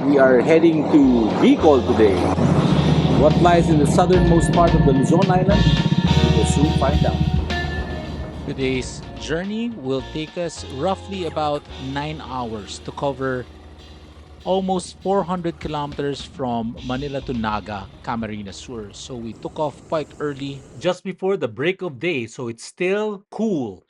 We are heading to Bicol today. What lies in the southernmost part of the Luzon island? We will soon find out. Today's journey will take us roughly about 9 hours to cover almost 400 kilometers from Manila to Naga, Camarines Sur. So we took off quite early, just before the break of day, so it's still cool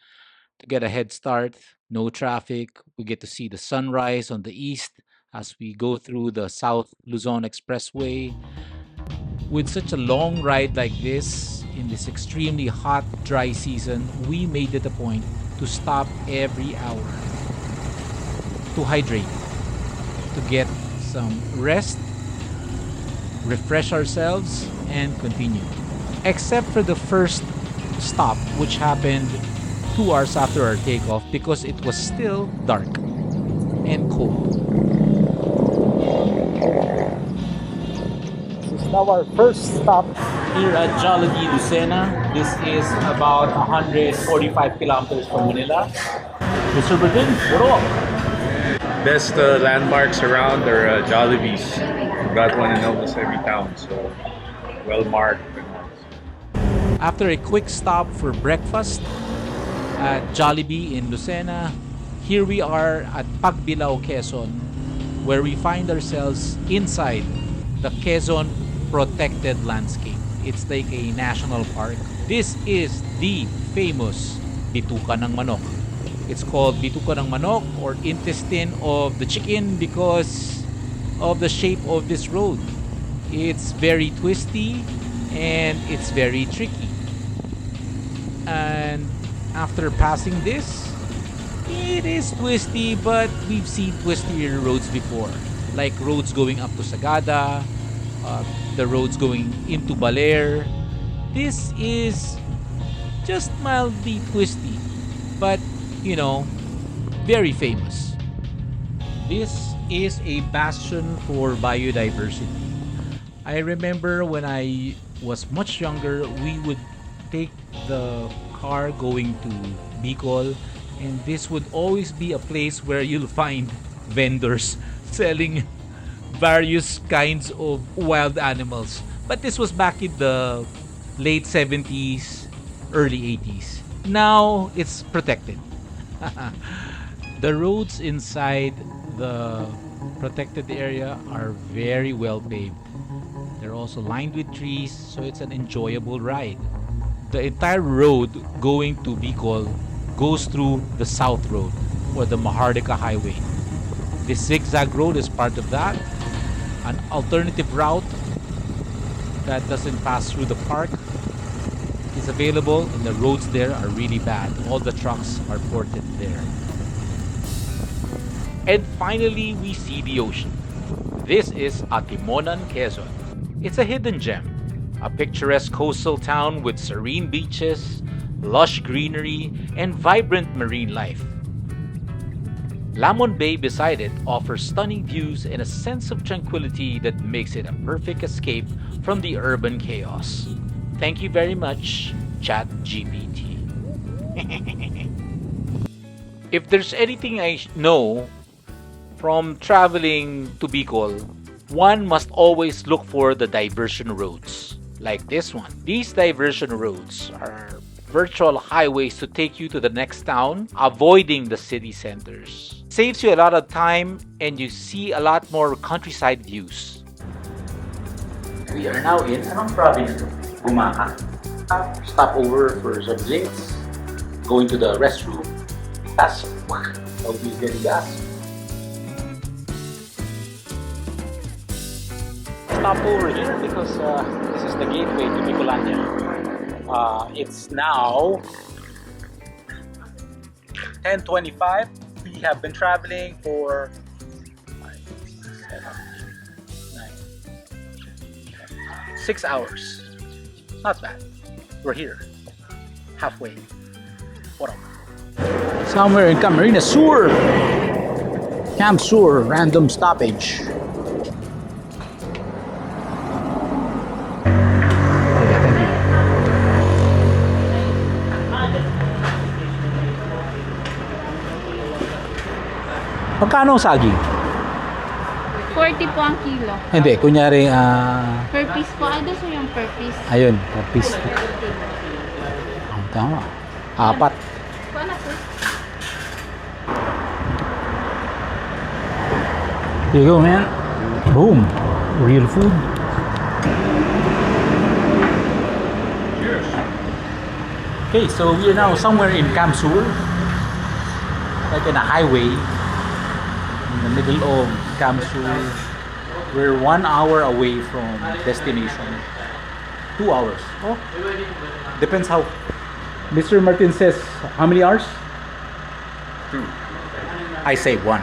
to get a head start. No traffic. We get to see the sunrise on the east as we go through the South Luzon Expressway. With such a long ride like this, in this extremely hot, dry season, we made it a point to stop every hour to hydrate, to get some rest, refresh ourselves, and continue. Except for the first stop, which happened 2 hours after our takeoff because it was still dark and cold. This is now our first stop here at Jollibee Lucena. This is about 145 kilometers from Manila. Mr. Bertin, puro. Best landmarks around are Jollibees. We've got one in almost every town, so well marked. After a quick stop for breakfast at Jollibee in Lucena, here we are at Pagbilao, Quezon, where we find ourselves inside the Quezon Protected Landscape. It's like a national park. This is the famous Bituka ng Manok. It's called Bituka ng Manok or intestine of the chicken because of the shape of this road. It's very twisty and it's very tricky. And after passing this, it is twisty, but we've seen twistier roads before. Like roads going up to Sagada, the roads going into Baler. This is just mildly twisty, but you know, very famous. This is a bastion for biodiversity. I remember when I was much younger, we would take the car going to Bicol, and this would always be a place where you'll find vendors selling various kinds of wild animals. But this was back in the late 70s, early 80s. Now it's protected. The roads inside the protected area are very well paved. They're also lined with trees, so it's an enjoyable ride. The entire road going to Bicol goes through the South Road or the Mahardika Highway. This zigzag road is part of that. An alternative route that doesn't pass through the park is available, and the roads there are really bad. All the trucks are ported there. And finally, we see the ocean. This is Atimonan, Quezon. It's a hidden gem, a picturesque coastal town with serene beaches, lush greenery, and vibrant marine life. Lamon Bay beside it offers stunning views and a sense of tranquility that makes it a perfect escape from the urban chaos. Thank you very much, ChatGPT. If there's anything I know from traveling to Bicol, one must always look for the diversion roads, like this one. These diversion roads are virtual highways to take you to the next town, avoiding the city centers. Saves you a lot of time and you see a lot more countryside views. We are now in anong province? Bumaka. Stop over for some drinks. Going to the restroom. Gas. I'll be getting gas. Stop over here because this is the gateway to Bicolania. It's now 10:25. We have been traveling for 6 hours. Not bad. We're here. Halfway. What up? Somewhere in Camarines Sur. Camp Sur, random stoppage. Magkano ang saging? 40 po ang kilo. Hindi, kunyari, Per piece po. Ay, doon yung per piece. ayun, per piece. Tama. Apat. Kuha na po. Here you go, man. Boom. Real food. Cheers. Okay, so we are now somewhere in Kamsur, like in a highway in the middle of Kamsur. We're 1 hour away from destination. 2 hours. Oh, depends how. Mr. Martin says, how many hours? 2. I say 1.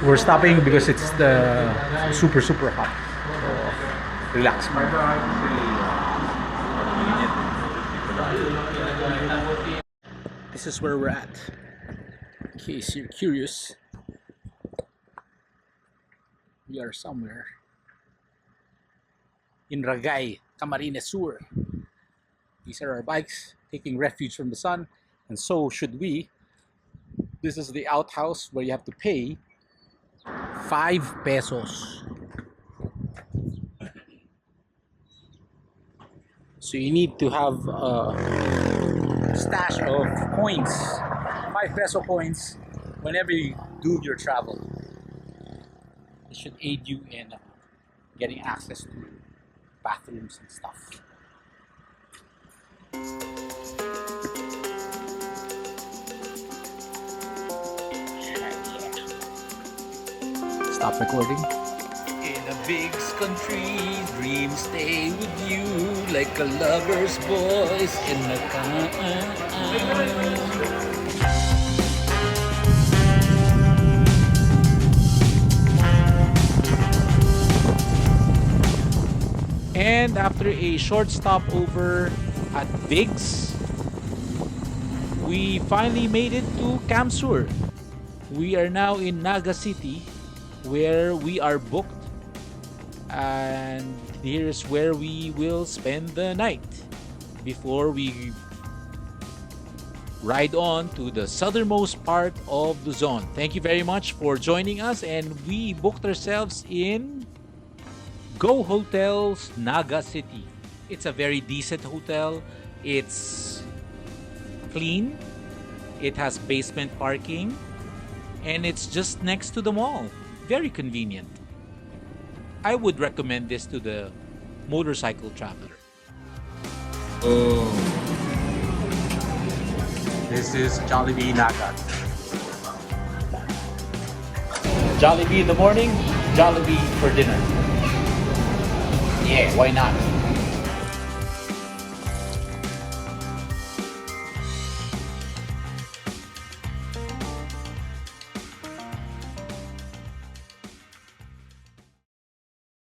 We're stopping because it's the super hot. So, relax. This is where we're at. In case you're curious, we are somewhere in Ragay, Camarines Sur. These are our bikes taking refuge from the sun, and so should we. This is the outhouse where you have to pay 5 pesos. So you need to have a stash of coins, 5 peso coins, whenever you do your travel. It should aid you in getting access to bathrooms and stuff. Stop recording. In a big country, dreams stay with you like a lover's voice in a car. And after a short stopover at Big's, we finally made it to Kamsur. We are now in Naga City, where we are booked, and here's where we will spend the night before we ride on to the southernmost part of Luzon. Thank you very much for joining us, and we booked ourselves in Go Hotels Naga City. It's a very decent hotel. It's clean. It has basement parking, and it's just next to the mall. Very convenient. I would recommend this to the motorcycle traveler. Oh. This is Jollibee Naga. Jollibee in the morning, Jollibee for dinner. Yeah, why not?